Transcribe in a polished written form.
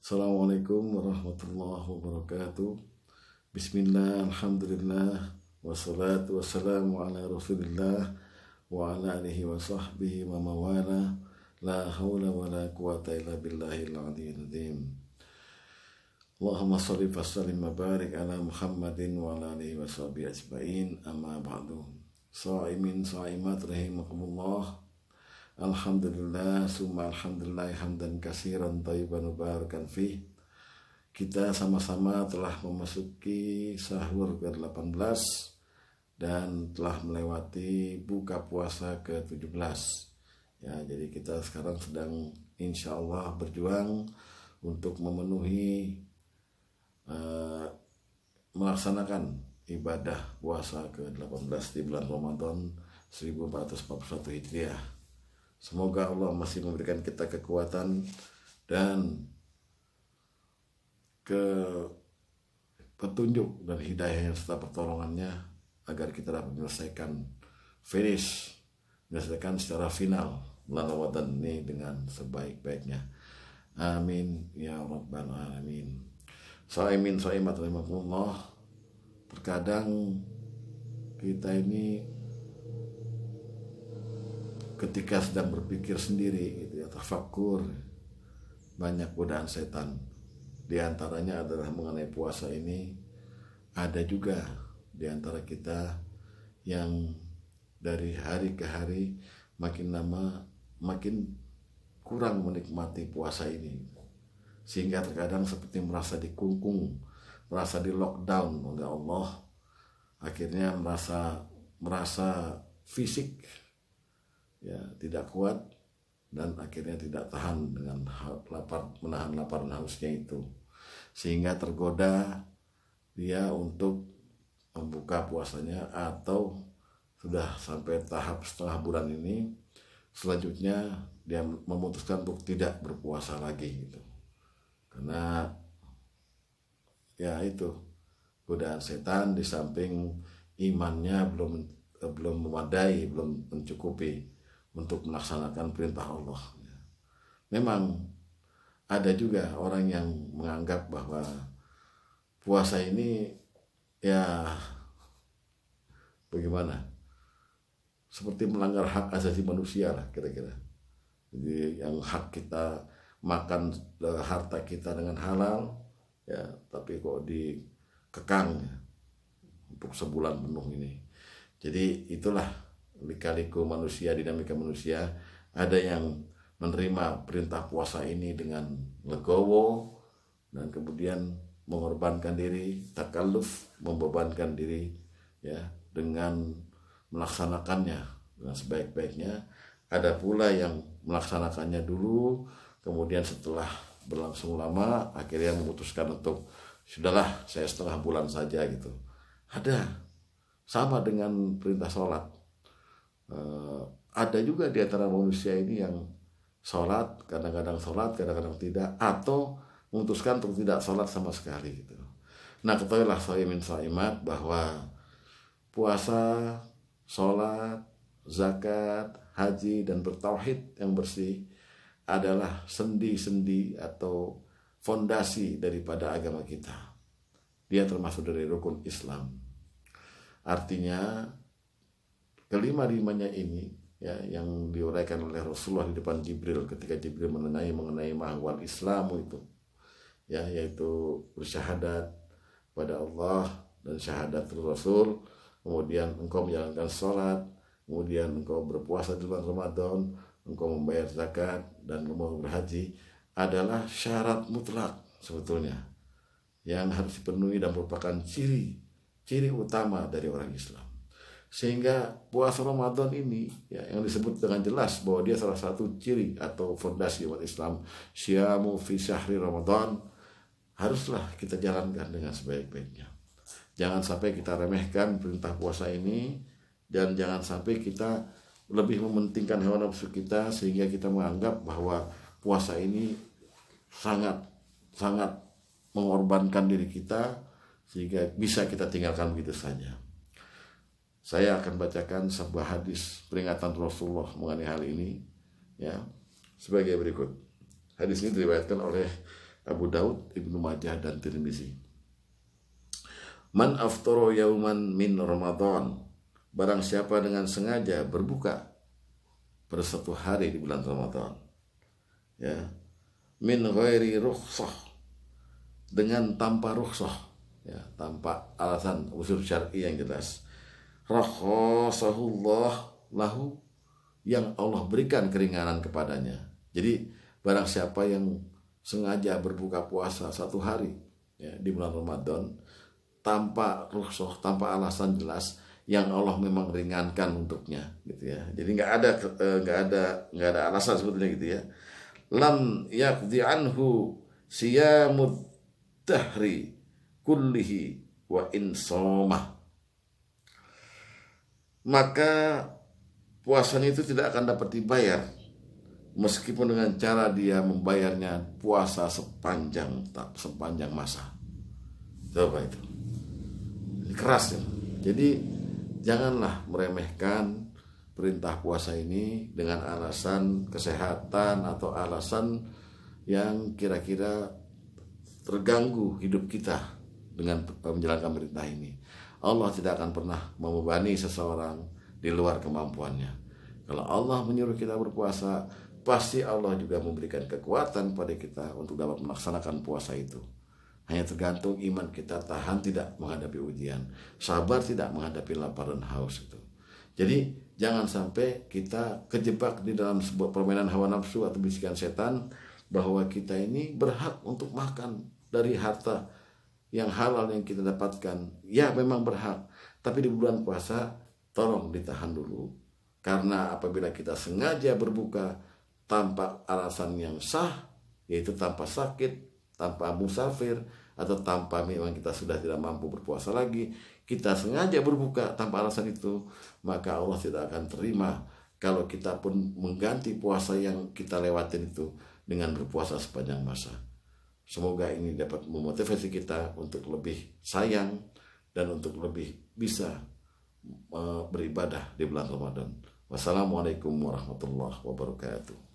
Assalamualaikum warahmatullahi wabarakatuh. Bismillah, alhamdulillah, wassalatu wassalamu ala rasulillah wa ala alihi wa sahbihi wa mawala. La hawla wa la quwata illa billahil aliyyil azim. Allahumma shalli wa sallim wa barik ala Muhammadin wa ala alihi wa sahbihi ajma'in. Amma ba'du. Sha'imin sha'imat rahimakumullah. Alhamdulillah, summa alhamdulillah hamdan katsiran thayyiban mubarakan fih. Kita sama-sama telah memasuki sahur ke-18 dan telah melewati buka puasa ke-17. Ya, jadi kita sekarang sedang insya Allah berjuang untuk memenuhi melaksanakan ibadah puasa ke-18 di bulan Ramadan 1441 Hijriah. Semoga Allah masih memberikan kita kekuatan dan petunjuk dan hidayah serta pertolongannya agar kita dapat menyelesaikan secara final bulan Ramadan ini dengan sebaik-baiknya. Amin ya rabbal alamin. Shaimin shaimat rahimakumullah. Terkadang kita ini ketika sedang berpikir sendiri gitu ya, tafakkur, banyak godaan setan. Di antaranya adalah mengenai puasa ini. Ada juga di antara kita yang dari hari ke hari makin lama makin kurang menikmati puasa ini, sehingga terkadang seperti merasa dikungkung, merasa di lockdown oleh Allah. Akhirnya merasa fisik ya tidak kuat dan akhirnya tidak tahan dengan menahan lapar dan hausnya itu, sehingga tergoda dia untuk membuka puasanya, atau sudah sampai tahap setengah bulan ini selanjutnya dia memutuskan untuk tidak berpuasa lagi gitu. Karena ya itu godaan setan, di samping imannya belum memadai, belum mencukupi untuk melaksanakan perintah Allah. Memang ada juga orang yang menganggap bahwa puasa ini ya bagaimana, seperti melanggar hak asasi manusia lah kira-kira. Jadi yang hak kita makan harta kita dengan halal ya, tapi kok dikekang ya, untuk sebulan penuh ini. Jadi itulah lika-liku manusia, dinamika manusia. Ada yang menerima perintah puasa ini dengan legowo dan kemudian mengorbankan diri, takalluf, membebankan diri ya dengan melaksanakannya dengan sebaik-baiknya. Ada pula yang melaksanakannya dulu, kemudian setelah berlangsung lama akhirnya memutuskan untuk sudahlah saya setengah bulan saja gitu. Ada, sama dengan perintah sholat. Ada juga di antara manusia ini yang sholat, kadang-kadang sholat, kadang-kadang tidak, atau memutuskan untuk tidak sholat sama sekali gitu. Nah, ketahuilah shaimin shaimat bahwa puasa, sholat, zakat, haji, dan bertauhid yang bersih adalah sendi-sendi atau fondasi daripada agama kita. Dia termasuk dari rukun Islam. Artinya kelima-limanya ini ya, yang diuraikan oleh Rasulullah di depan Jibril ketika Jibril mengenai mahwal Islamu itu ya, yaitu bersyahadat pada Allah dan syahadat Rasul, kemudian engkau menjalankan sholat, kemudian engkau berpuasa di bulan Ramadan, engkau membayar zakat, dan engkau berhaji, adalah syarat mutlak sebetulnya yang harus dipenuhi dan merupakan ciri utama dari orang Islam. Sehingga puasa Ramadan ini ya, yang disebut dengan jelas bahwa dia salah satu ciri atau fondasi umat Islam, syiamu fi syahri Ramadan, haruslah kita jalankan dengan sebaik-baiknya. Jangan sampai kita remehkan perintah puasa ini, dan jangan sampai kita lebih mementingkan hawa nafsu kita sehingga kita menganggap bahwa puasa ini sangat mengorbankan diri kita sehingga bisa kita tinggalkan begitu saja. Saya akan bacakan sebuah hadis peringatan Rasulullah mengenai hal ini ya, sebagai berikut. Hadis ini diriwayatkan oleh Abu Daud, Ibnu Majah, dan Tirmizi. Man aftara yauman min Ramadan, barang siapa dengan sengaja berbuka pada satu hari di bulan Ramadan, ya, min ghairi rukhsah, dengan tanpa rukhsah, ya, tanpa alasan unsur syar'i yang jelas. Rakhasahullah lahu, yang Allah berikan keringanan kepadanya. Jadi barang siapa yang sengaja berbuka puasa satu hari, ya, di bulan Ramadan tanpa rukhsah, tanpa alasan jelas, yang Allah memang ringankan untuknya, gitu ya. Jadi nggak ada alasan sebetulnya, gitu ya. Lam yaqdi anhu siyamud dahri kullihi wa insomah, maka puasanya itu tidak akan dapat dibayar meskipun dengan cara dia membayarnya puasa sepanjang masa. Coba itu, ini keras ya. Jadi janganlah meremehkan perintah puasa ini dengan alasan kesehatan atau alasan yang kira-kira terganggu hidup kita dengan menjalankan perintah ini. Allah tidak akan pernah membebani seseorang di luar kemampuannya. Kalau Allah menyuruh kita berpuasa, pasti Allah juga memberikan kekuatan pada kita untuk dapat melaksanakan puasa itu. Hanya tergantung iman kita tahan tidak menghadapi ujian, sabar tidak menghadapi lapar dan haus itu. Jadi jangan sampai kita kejebak di dalam sebuah permainan hawa nafsu atau bisikan setan bahwa kita ini berhak untuk makan dari harta yang halal yang kita dapatkan. Ya, memang berhak, tapi di bulan puasa tolong ditahan dulu, karena apabila kita sengaja berbuka tanpa alasan yang sah, yaitu tanpa sakit, tanpa musafir, atau tanpa memang kita sudah tidak mampu berpuasa lagi, kita sengaja berbuka tanpa alasan itu, maka Allah tidak akan terima kalau kita pun mengganti puasa yang kita lewatin itu dengan berpuasa sepanjang masa. Semoga ini dapat memotivasi kita untuk lebih sayang dan untuk lebih bisa beribadah di bulan Ramadan. Wassalamualaikum warahmatullahi wabarakatuh.